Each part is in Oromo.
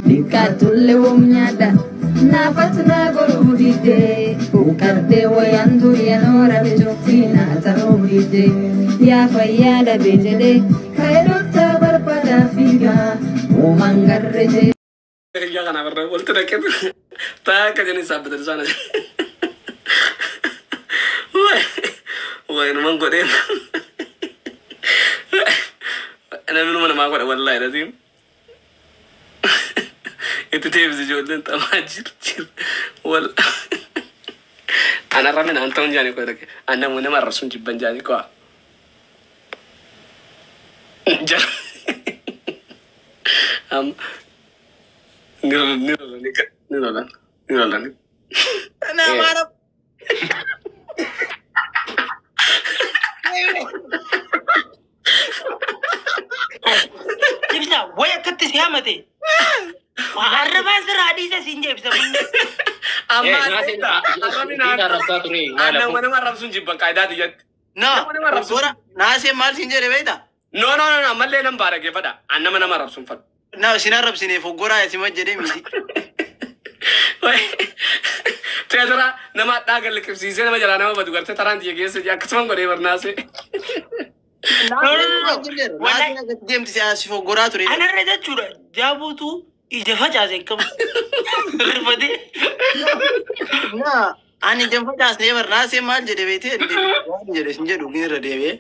Bikatule wumnyada nafatna gorudide ukarte wayandu yanora bejoftina tarudide ya fayada bejede kayrota barpada figa umangarje ya gana berre bolte na ke ta ka jeni sabbe sana وين من قديم أنا من ما قد والله لازم أنت تيجي جودن أنت ما جير ولا أنا رامين أنتون جاني كذا أنا من ما رسون جبان جاني كوا جان أم نيرولان أنا ما أعرف Ibsa, waya katte siyamate. Arraba sir hadisa sinje ibsa. Amma ana mana marab sun jibban kaida diyat. No, gora nase mal sinje reveda. No, malle nan barage fada. Anna mana marab sun fad. No, sinarab sine fo gora ya simajje miti. Tedra nama dagal likisi se nama jalana ma badu garte taran diye gese ya kasman gore warnase. Wala dem ti asi fo gora turi. Ana reda chura jabutu ijafa jaze kam. Rifade. Na ani dem fa das ne war nase mal je devete de sinje dugin radeve.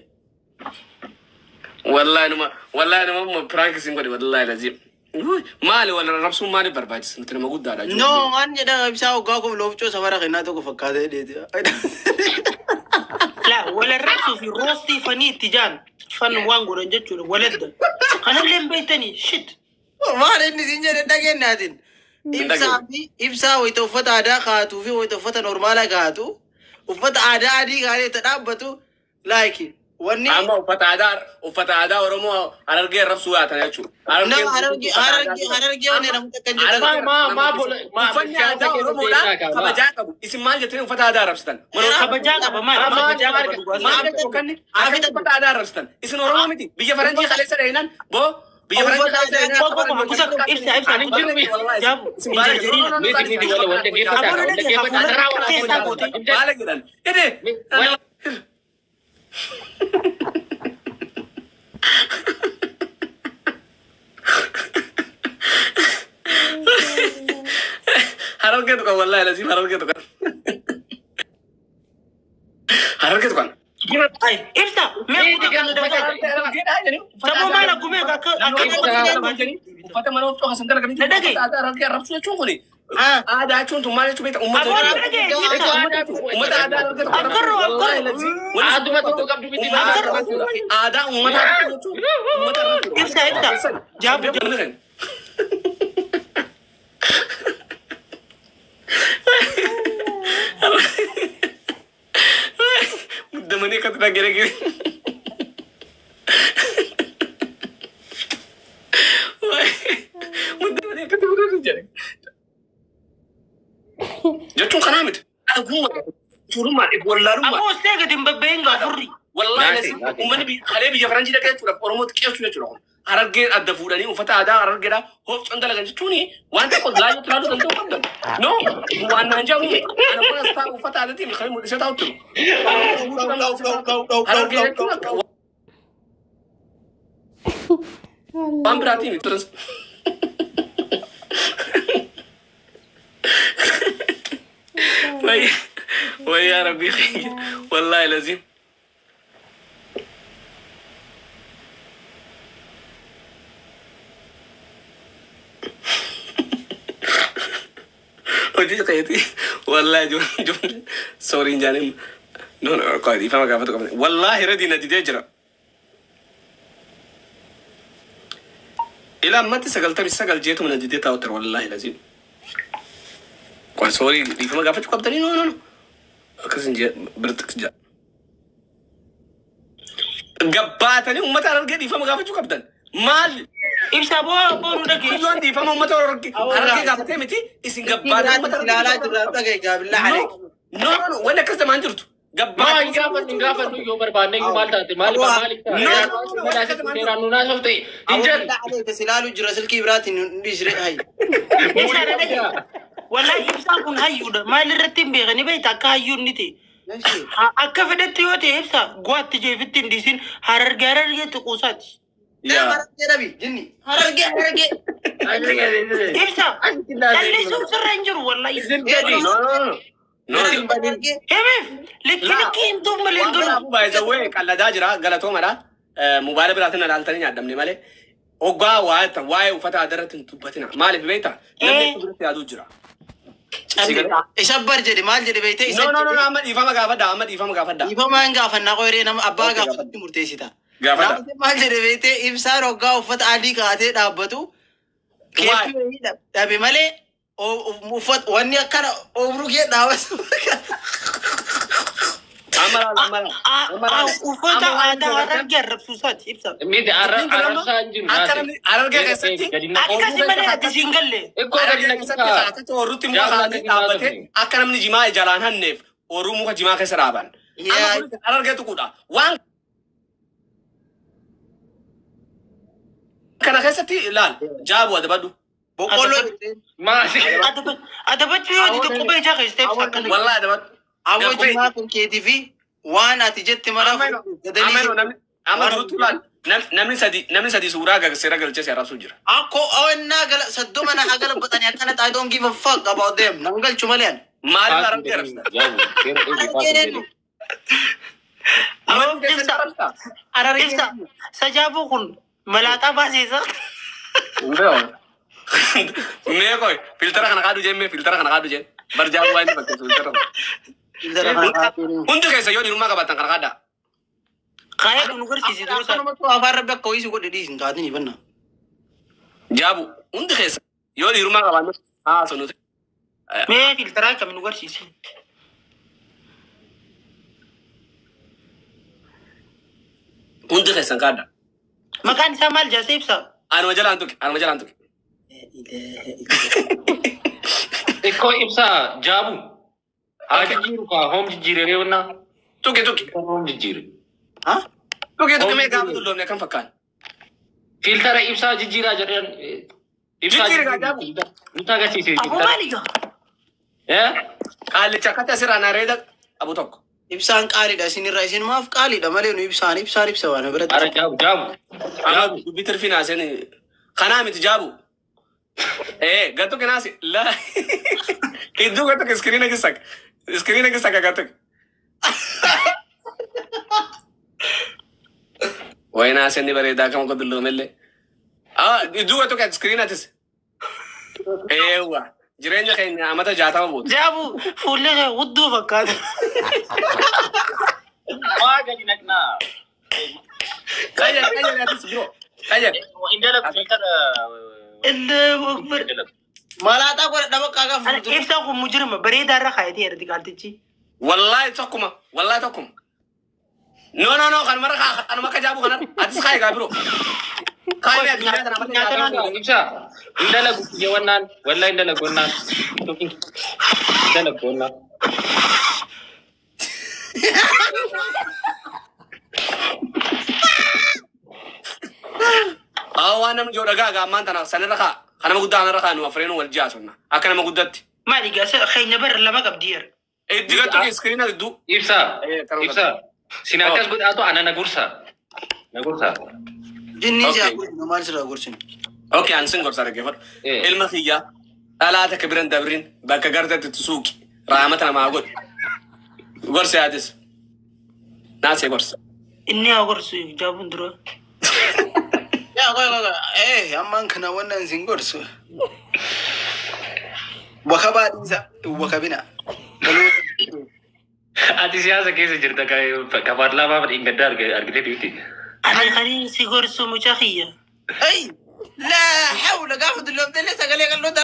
Wallahi nama prank singori wallahi lazim. مالي ولا ربسو مالي برباجس مثل ما قلت هذا نو أنا جدا بيساو قاكم لو بتشوف سفرة خناتو كفكادة دي لا ولا الرقص في روستي فني تجان فن وانغو رنجتشو ولد أنا لين بيتني شت ما لين سينجر دقين نادين إبسا ويتوفت عدا خاتو في ويتوفت نورمالا خاتو وفت عدا دي غالي تنابتو لايكي وني أما وفتا عدا ورمو أرجع ربسو ياتنا يشوف أرجع وني رمتكن ما فني عدا ورمو لا خبجاك اسم مال جتني وفتا عدا ربستان خبجاك ما كني عارف وفتا عدا ربستان اسم ورمو متي بيجي فرنجي خليس رهينان بو بيجي فرنجي خليس رهينان حركة تقول والله لازم حركة تقول حركة تقول أي إبسا ما تبغى ما نقوم فتى ما نوصل خسنت لك أنت هذا رجع ربص شوفني هذا عشان ثم ما تبي أمة هذا والله لازم هذا أمة إبسا جاب دمني كتر كيري مدمني كتر رجالي جاتون خنامت أقوم شو ما ولا روما أبو سيد ببينغا فري والله لازم ومن بي خليه بيجي فرنجي ده كده تقول فورمات كيف شو يجرون هرجع الدفوراني وفتح هذا هرجع هو عندنا لقى توني وانت قد لا يطلع له تنتو قدام نو وانا نجاوي انا ما استاق وفتح هذا تيم خليه مدرسة تاوتو هرجع بام براتيني ترس وي يا ربي والله لازم وجي قيتي والله جون سوري جانم نون قاعد فما قاعد والله ردي ندي جرا إلى ما تسجلت بسجل جيتو من ندي تاوتر والله لازم قاعد سوري فما قاعد قبضني نو كسن جا برتك جا قباتني وما تعرف قدي فما قاعد قبضن مال إبسا بو ندقي يوان دي فما متى أركي قابتي متي إسين قبادة لا لا تبغى تقول بالله عليك نو ولا كذا ما نجرت Gabbaa Ingafan yo barbane yo malta te malik tera nuna softe injal silalu jira silki ibrati ndisre hay wallahi ibsa kun hayyuda mal rattim be gani bay takayyun niti akka fedatti yote ibsa gwatti je fitin disin harar garar ye tuqusat ya rabi jinni hararge ibsa alli sum sarranjur wallahi no hemef liki intum malindun by the way qallada jira galato mara mubara biratina daltani adamne male ogga waay ufata adaratin tubatina malif beita namni tubrati adu jira isabbar jedi mal jedi beite no amad ifama gafada ifama ngafanna qoyre nam abba gafatti murteesita gafada mal jedi beite ibsar ogga ufata adi kaate dhabbatu keefi dhabe male ufat wanni akkana obruge dhawas amara ufata ada harar garab susat ibsa mid arsa anjin ararge kasati akasi male ati singalle ekko gadina akati orutti muka khadi dhabbate akkana namni jimaa jalaan hanneef oru muka jimaa keessa dhaaban ararge tuquudha waan kana keessatti ilaal jaabu adabadu boqolo maasi adabat yo di ko bay jaga step sakkan wallahi adabadu amo jima kun KTV wan ati jetti mara amanu tulan namni sadi suuraa gagsera galche se rasu jira ako awanna gal saddumana agal batani akana I don't give a fuck about them nangal chumalian maal ararge rafta ibsa sajabu kun malata basisa me koy filtera kana kadu jemme barjaabu wani bakke filtera untu kaysa yoni ruma kabatan kana kada kaya dunu garsi duro sa to afar rabbe ko isi ko dedi sin kadini banna jaabu untu kaysa yoni ruma kabatan sonu me filtera kam nu garsi untu kaysa kada makan samal jasibsa anu jalan tuki ekko ibsa jabu haji jiru ka hom jire rewna tuki hom jire ha tuki me gabu dullo me kan fakkan filtera ibsa jira jadan ibsa Jijjiira jabu uta ga sisi abu maliga qali chakata sirana reda abu tokko ibsan qali da sinirra isin maaf qali da male no ibsan wana birat ara jabu bitir fina sen kana mit jabu gato kenasi la idu gato ke screen ke sak gato wayna sen ni bare da kam ko dullo melle idu gato ke screen atis ewa jirenya kayna amata jata mo jabu fulle wuddu fakkat ma gadi nakna kaya atis bro kaya indala filtera Allahu Akbar. malata ko da baka ga fudu ibsa ko mujrima bare da ra khayati yardi kaltici wallahi takum no kan maka jabu kan atis kaya ga bro kaya dunya tan amata jata ibsa indala jewanan wallahi indala gonnan indala gonnan awanam jodaga ga mantana sanaraka kana magudana raka no afreno wal jasuna akana magudatti maliga sa khayna bar lama qabdiyar digattu ke screen du ibsa sinakas gud ato ana nagursa jinni ja ko normal sira gursin okay ansin gor sara gefar ilma khiya ala ta kabran dabrin baka garda tsuki rahmatana ma gud gorsa adis nase gorsa inni agorsu jabun duro ya go amman kana wannan zingorsu baka ba dinsa baka bina ati siyasa kese jirta ka parlava ingada argite duti ana khari sigorsu muchahiya ay la hawla qafud lom dele sagale qallo da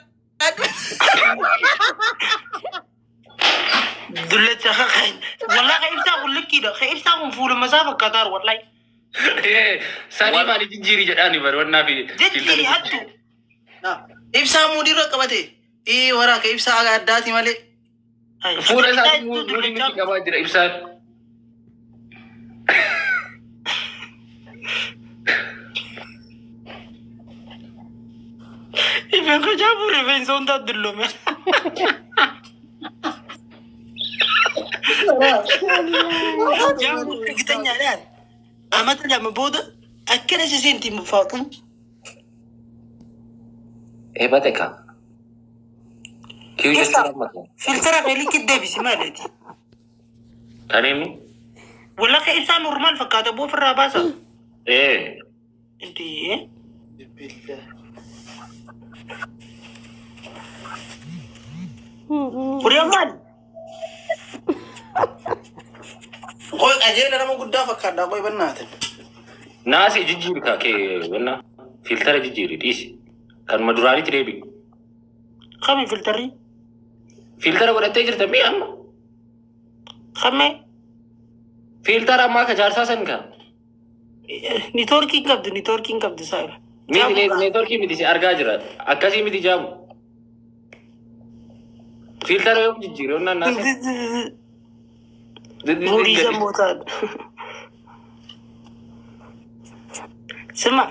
دلت خاين والله خايف تقول لك كده خايف تقول فول مسافه قطر والله ساني ما دي جيري جداني بر ونا في جدي هاتو ibsa mudiro qabate wara ka ibsa aga dati male فول ساني مودي مي كبا جرا ibsa Ifen ko jabu reven sonda dullo me. Jabu kita nyadar. Amat dah membuat. Akhirnya si senti mufakum. Bateka. Kiyo Yes, jechuu amma. filtera kali kidde bisi malati. Kanemi? Wala ka isa normal fakata bo firra basa. Inti Uriyaman. Koy ajela nama guddaa fakkaadha koy bannaatan. Naasi jijjiiri ka kee wanna filtera jijjiiri dhiisi. Kan maduraanitti deebi. Kami filteri. Filtera godhattee jirta mi'a amma. Kami Filtera ammaa ka jaarsaa san ka. networking kabdu saira. Miti neetworkii miti si argaa jira. Akkasii miti jaamu. Filtera yoo jijjiiri onnaan naasi. Murisa motad. Sema.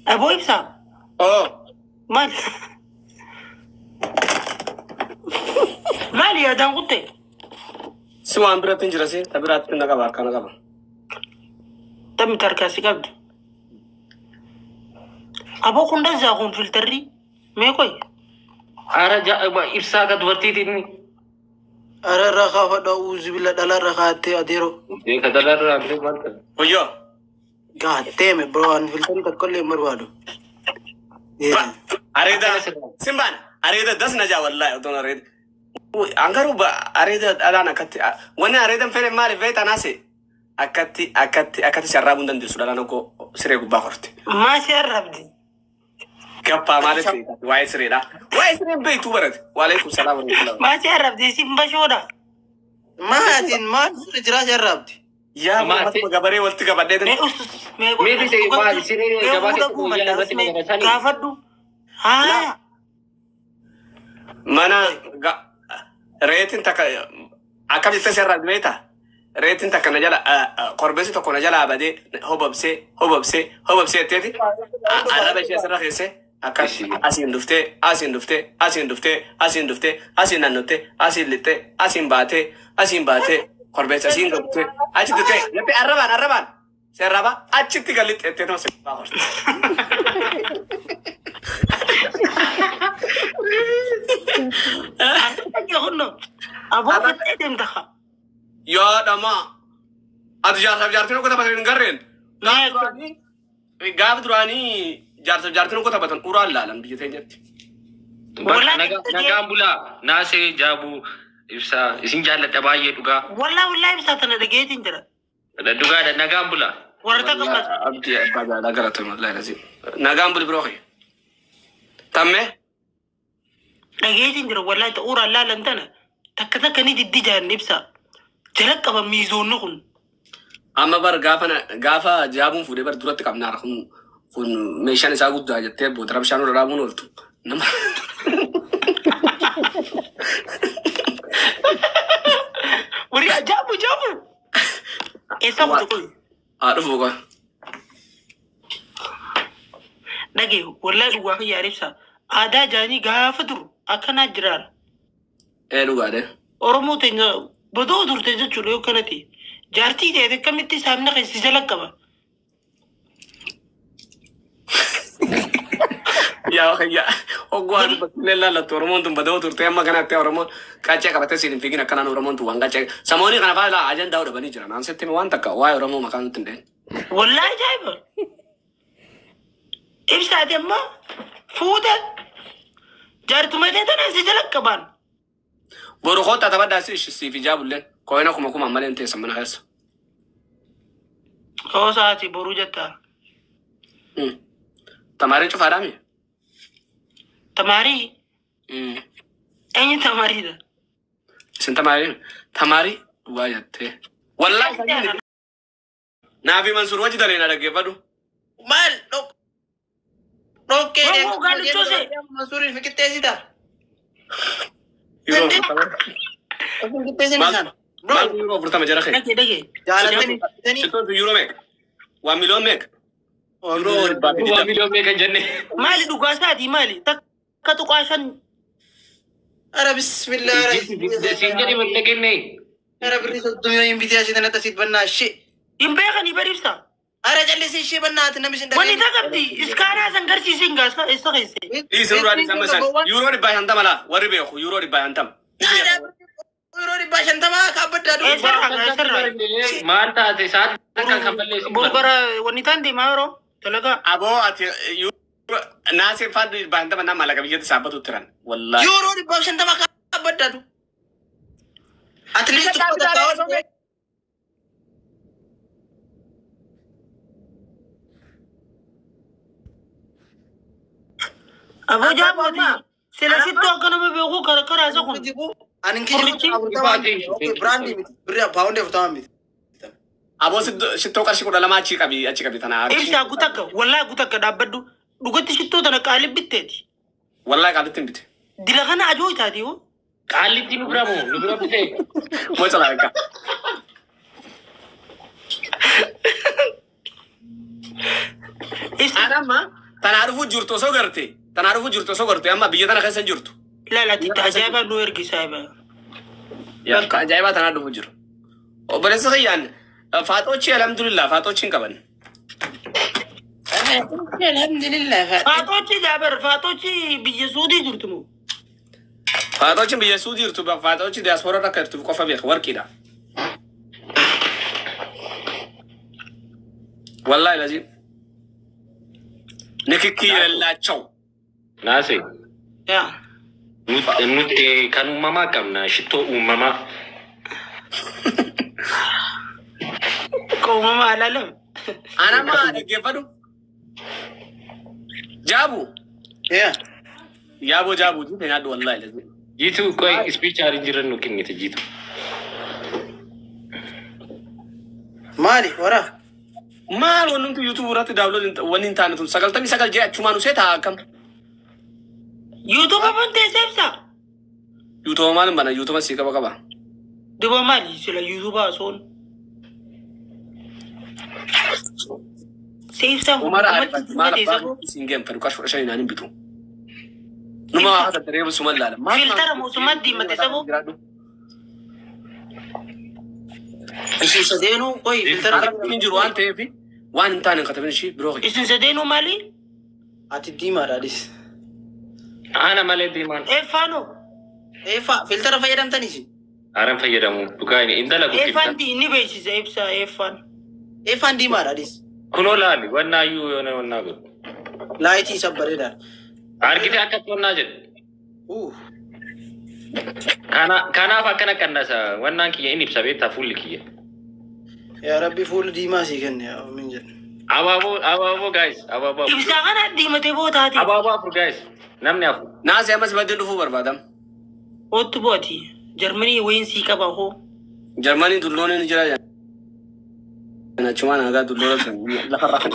Abo ibsa. Oh. Mal. Mali ya dangutte. Suwan biratin jira sih, tapi ratin nakaba kana kaba. Tam tarkasi kabdu. Abo kunda zagun filteri. Me koy. Ara ibsaa ka dubartiitiin. Ara rakaa fadha uuzibila dhala rakaatee adeero. Ka dalarraa amtee maanta. Oyo. Gaateeme bro an filteri takkollee marwaadu. Areda Simban, areda das naja wallahi udon areda. Angaru ba areda alana katti. Wani areda fere mali veta nasi. Akatti sharabun dan dirsu dalana ko sire gubba korte. Ma sharabdi. Kappa malati wai sire da. Wai sire be tu barat. Wa alaikum salam wa rahmatullah. Ma sharabdi simba shoda. Maatin maal jira sharabdi. Ya ma gabare walti gabade den. Maybe say maali siree gabaatee kun yaa irratti magarasanii. Gaafadhu. Haa. Mana reetin takka akkam jettee sirraa beektaa? Reetin takka na jala korbeessi tokko na jala abadee hobobsee jetteeti. Araba ishee asirra keessee akkas asiin dhuftee naannottee asiin lixxee asiin baatee korbeessi asiin gabtee achi duttee jettee arrabaan seerraba achitti gallitti jettee nama sirraa horte. Abo edem dakha. Ya dama. Ati jaartin ko tapatan garren. Gaaf durani jaartin ko tapatan uraan laalan biyya teenyatti. Nagaan bulaa naasee jaabuu ibsaa isin jaalladha baay'ee dhugaa. Wallahi ibsaa tana dhageetiin jira. Dhugaadha nagaan bulaa. Warata qabas. Abdi baga garatu wallahi lazim. Nagaan buli birooki. Tamme dhageetiin jira wallahi ta uraan laalan tana. Takka ni diddi jaan ibsaa. Jalak qaba miizoonni kun. Amma bar gaafa jaabuun fuudhee bar duratti qabnaara kun meeshaan isaa guddaa jettee bootara bishaan irra raabuun ooltu. Nama. Wari jaabu. Eessa mutu kun? Dhufu qoy. Dhagee wallahi dhugaa fi yaaribsa. Aadaa jaanii gaafa duru akkanaa jiraara. Dhugaadhe. Oromoo teenya bodoo durte jechuudha yoo kanati. Jaartii ta'e akkamitti saamna keessi jala qaba. Ya ogwaan bakilella la Oromoon tun badoo turte amma kanatti Oromoon qaccee qabatee siin fiigina kanaan Oromoon tun waan qaccee samooni kana faala ajandaa dhabanii jiran aan setti waan takka waa'ee Oromoo maqaan nutti hin Wallahi ajaa'iba. Ibsaati amma fuute jaartumatee tana si jala qabaan. Boru khoota tabaddaa si fi jaabulleen koina kuma maleen teessa mana keessa. Oo saati boruu jettaa. Tamaariin cufaadhaami? Tamaarii? Eenyu tamaariidha? Isin tamaarii waa jettee. Wallahi naafi Mansuur wajji dalee na dhaggeeffadhu. Maal dhokkee Oromoo gaalichoose. Mansuuriin fiqixxeessita. Yeroo Fiqixxeessina sana. Maal euro 40 jara kee. Dhage. Jaalatanii Shittoon euro meeqa? 1 million meeqa? Euro 100 Waa miliyoon meeqa jenne. Maali dhugaa isaati maali? Takka tuqaashan. ara bismillah Siin jedhi malle kenne. ara birri soddomii hin bitee asitti natti asitti bannaa shee. Hin beekanii baribsa. Ara callisii shee bannaati namni sin Wani ta qabdi iskaanaa san garsiisin gaasa isa keesse. Dhiisuu duraa dhiisan masan. Euro 150 laa warri beeku euro 150. Yeroo dhibbaa shantamaa kaabbaddaa dhufu. Maal taate isaan kan balleessi. Borbara wani taan deemaa yeroo dalagaa. Aboo ati naasee faaddu 150 nama laga biyyatti saabbatu turan. Wallaahi. Yeroo dhibbaa shantamaa kaabbaddaa dhufu. At least uffata kaawwan. Aboo jaabooti. Silasitti akka nama beeku karaa isa kun. Ani brandi birri paawundi 40 miti. Aboo shittoo qarshii 12 achi qabi tanaa. Ibsaa gutakka wallaahi gutakka dhaabbaddu dhugatti shittoo tana qaalib bitteeti. Wallaahi qaalitti hin bite. Dila kana ajoo itaati hoo. Qaallitti nu bira bitee. Mocha laaka. Anamma tanaa dhufu jirtu osoo garte amma biyya tana keessa jirtu. Laalati ajaa'ibaa nu ergisaa ibaa. Yakka ajaa'ibaa tanaa dhufu jiru. Obboleessa kiyyaan faaxoochi alhamdulillah faaxoochi hin qaban. Alhamdulillah. Faaxoochi jaabar faaxoochi biyya suudii jirtu moo. Faaxoochi biyya suudii jirtu faaxoochi diyaaspoora akka jirtu qofa beeka warqiidha. Wallahi lazim. Nikikki yellaachau. Naase. Yaa. Nuti kan uumamaa qabna shittoo uumamaa. Uumamaa ilaalam. Anama dhaggeeffadhu. Jaabu. Yaaboo jaabuu jiru nyaadhu wallahi lazim. Jiitu qoy ispiichaarii jiran nu kennite jiitu. Maali wara? Maal wanti YouTube irratti daawlood wanni hin taane tun 99 jee achumaan usee taa akkam. YouTube ban teessisa. YouTube maal bana YouTube si qaba. Duba maali sila YouTube asoon. Teessisa Umara maal singem fadu kash fudhashan inaan hin bitu. Numa hada dareebu sumal laala. Filtara musumat di mate sabo. Isin sadeenu qoy filtara hin jiru waan ta'eef waan hin taane katabin shi biroo. Isin sadeenu maali? ati diimaadhaadhis. Ana malee diimaan. Efaano. Filtara fayyadamtaniis. Aran fayyadamu dhugaa intala guddifta. Efaan ni beeksisa ibsa efaan. Efaan diimaadhaadhis. Kunoo laali wannaayyuu yoona wannaa godhu. Laayitii isa bareedaadha. Argite akka tonnaa jedhe. Kanaaf akkana qannasa wannaan kiyya inni ibsa beektaa fuulli kiyya. Yaa Rabbi fuulli diimaa sii kenne min jedhe. Abaaboo guys abaaboo. Ibsa kana diimatee bootaati. Abaaboo afur guys namni afur. Naasee ammas baddee dhufuu barbaadam. Ottu booti. Jarmanii wayin sii qaba hoo. Jarmanii dulloon ni jira. Nachumaan hagaa dulloon lafarraa kan.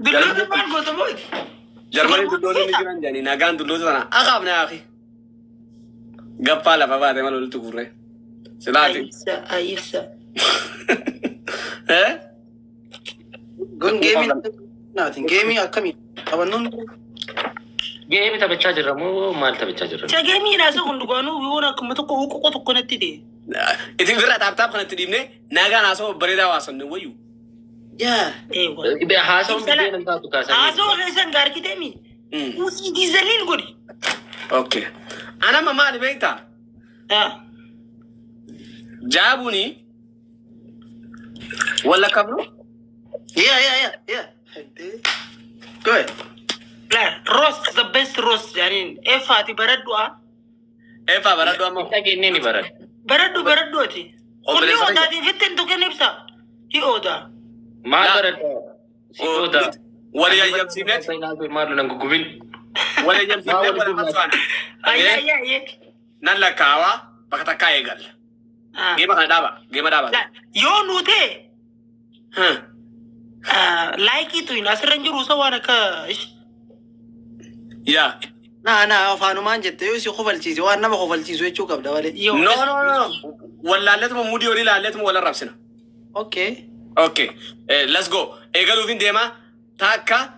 Dulloon maal goota booti. Jarmanii dulloon ni jiran jedhanii nagaan dulloon sana akaafne akhi. Gappaa lafa baate mal walitti gurree. Silaati. Ayisa. Gon geemii akkamii taphannoon. Geemi taphachaa jirra moo maal taphachaa jirra? Geemii dhaasa hundugaanuu yoon akkuma tokko natti ta'e. Itti birraa taaptaap kanatti dhiibnee nagaan haasoo bareedaa waasanne wayyu. Yaa. Haasawun biddeen hin taatu kaasaa. Haasoo keessan gaarkiteemi. Usii diizaliin godhi. Okay. Anama maali beektaa? Jaabuni wala kabru? Yeah. Go ahead. Roast the best roast yani Efati baradua. Efa baradua mo. Kita gini ni barad. Baradu ati. Kuni oda di fitten to kenipsa. Hi oda. Ma barad. Si oda. Wala yam sinet. Malu nang gugubin. Wala yam sinet wala maswan. Ay. Nalla kawa bakata kaegal. Gema daba. Yo nute. Like itu ina serenjuru sawana ka. Ya. أنا أفانو ما جت يوسي خفل شيء وأنا ما خفل شيء ويشوف قبل ولا No. ولا لتم مودي ولا لا لتم ولا رابسنا. أوكي Okay. Let's go. Egalu vin dema. Taka.